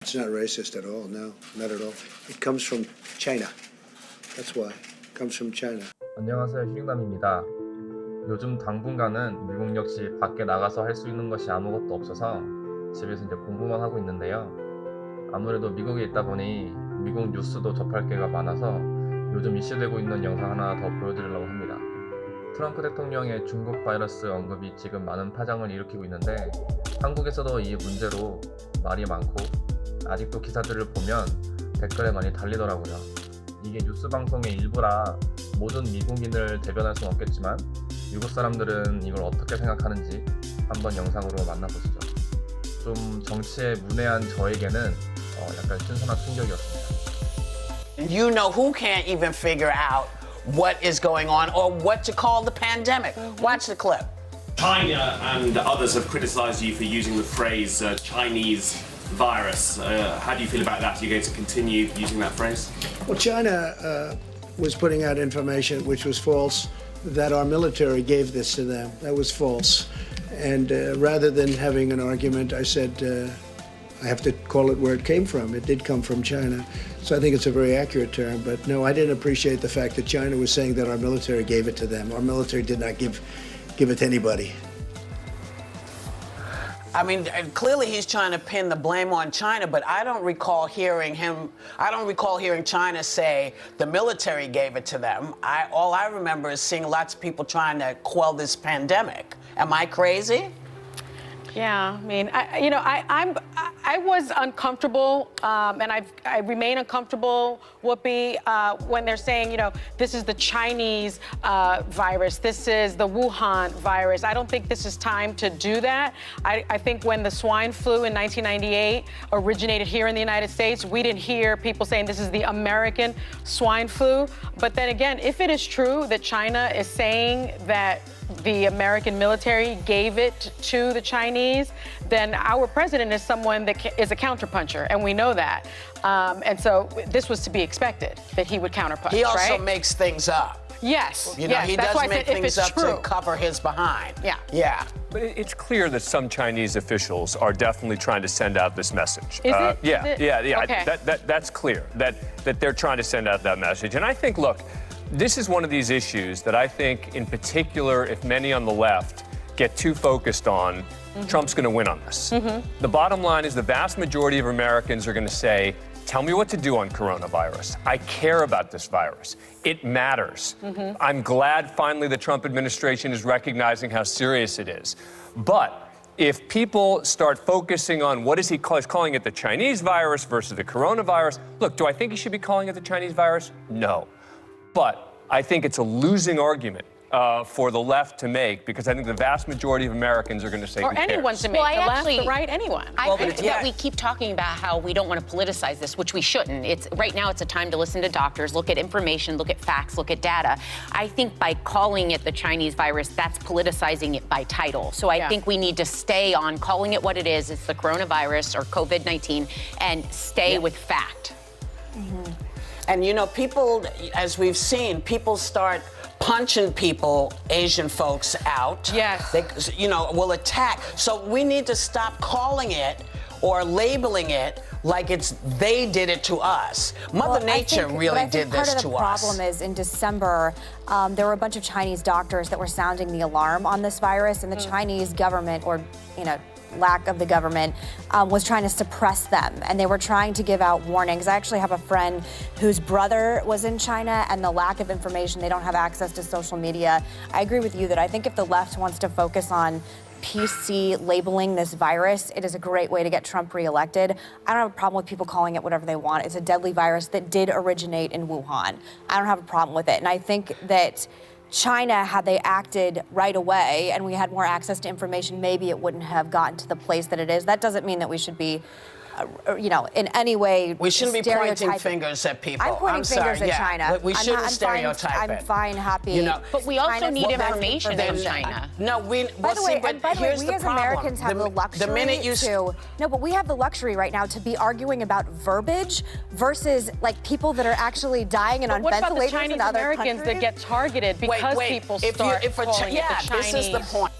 It's not racist at all. No, not at all. It comes from China. That's why. It comes from China. 안녕하세요, 휴닝남입니다. 요즘 당분간은 미국 역시 밖에 나가서 할 수 있는 것이 아무것도 없어서 집에서 이제 공부만 하고 있는데요. 아무래도 미국에 있다 보니 미국 뉴스도 접할 게가 많아서 요즘 이슈되고 있는 영상 하나 더 보여드리려고 합니다. 트럼프 대통령의 중국 바이러스 언급이 지금 많은 파장을 일으키고 있는데 한국에서도 이 문제로 말이 많고 아직도 기사들을 보면 댓글에 많이 달리더라고요. 이게 뉴스 방송의 일부라 모든 미국인을 대변할 수는 없겠지만 미국 사람들은 이걸 어떻게 생각하는지 한번 영상으로 만나보시죠. 좀 정치에 문외한 저에게는 약간 신선한 충격이었습니다. You know who can't even figure out what is going on or what to call the pandemic. Watch the clip. China and others have criticized you for using the phrase Chinese virus. How do you feel about that? Are you going to continue using that phrase? Well, China was putting out information which was false, that our military gave this to them. That was false. And rather than having an argument, I said, I have to call it where it came from. It did come from China. So I think it's a very accurate term. But no, I didn't appreciate the fact that China was saying that our military gave it to them. Our military did not give it to anybody. I mean, clearly he's trying to pin the blame on China, but I don't recall hearing China say the military gave it to them. All I remember is seeing lots of people trying to quell this pandemic. Am I crazy? Yeah, I mean, I was uncomfortable, and I remain uncomfortable, Whoopi, when they're saying, this is the Chinese virus, this is the Wuhan virus. I don't think this is time to do that. I think when the swine flu in 1998 originated here in the United States, we didn't hear people saying this is the American swine flu. But then again, if it is true that China is saying that the American military gave it to the Chinese, then our president is someone that is a counterpuncher, and we know that. And so this was to be expected, that he would counterpunch, He also right? makes things up. Yes, He does make things up true. to cover his behind. Yeah. But it's clear that some Chinese officials are definitely trying to send out this message. Is it? Yeah. Okay. That's clear, that they're trying to send out that message. And I think, look, this is one of these issues that I think, in particular, if many on the left get too focused on, Trump's going to win on this. The bottom line is the vast majority of Americans are going to say, tell me what to do on coronavirus. I care about this virus. It matters. I'm glad finally the Trump administration is recognizing how serious it is. But if people start focusing on what is he calling it the Chinese virus versus the coronavirus, look, do I think he should be calling it the Chinese virus? No. But I think it's a losing argument for the left to make, because I think the vast majority of Americans are going to say, Or who cares? anyone to make, the left, the right, anyone. I think that we keep talking about how we don't want to politicize this, which we shouldn't. Right now it's a time to listen to doctors, look at information, look at facts, look at data. I think by calling it the Chinese virus, that's politicizing it by title. So I think we need to stay on calling it what it is. It's the coronavirus or COVID-19, and stay with fact. And people, as we've seen, people start punching people, Asian folks, out. Yes. They, will attack. So we need to stop calling it or labeling it like they did it to us. Mother Nature really did this to us. Part of the problem is in December, there were a bunch of Chinese doctors that were sounding the alarm on this virus, and the Chinese government, or lack of the government, was trying to suppress them, and they were trying to give out warnings. I actually have a friend whose brother was in China, and the lack of information, they don't have access to social media. I agree with you that I think if the left wants to focus on PC labeling this virus, it is a great way to get Trump reelected. I don't have a problem with people calling it whatever they want. It's a deadly virus that did originate in Wuhan. I don't have a problem with it. And I think that China, had they acted right away and we had more access to information, maybe it wouldn't have gotten to the place that it is. That doesn't mean that we should be, in any way we shouldn't be pointing fingers at people. I'm pointing fingers at China. We shouldn't stereotype it. I'm fine, happy. But we also need information from China. No, by the way, we as Americans have the luxury but we have the luxury right now to be arguing about verbiage versus people that are actually dying and on what about ventilators the Chinese in other Americans countries? that get targeted because people start calling it the Chinese? This is the point.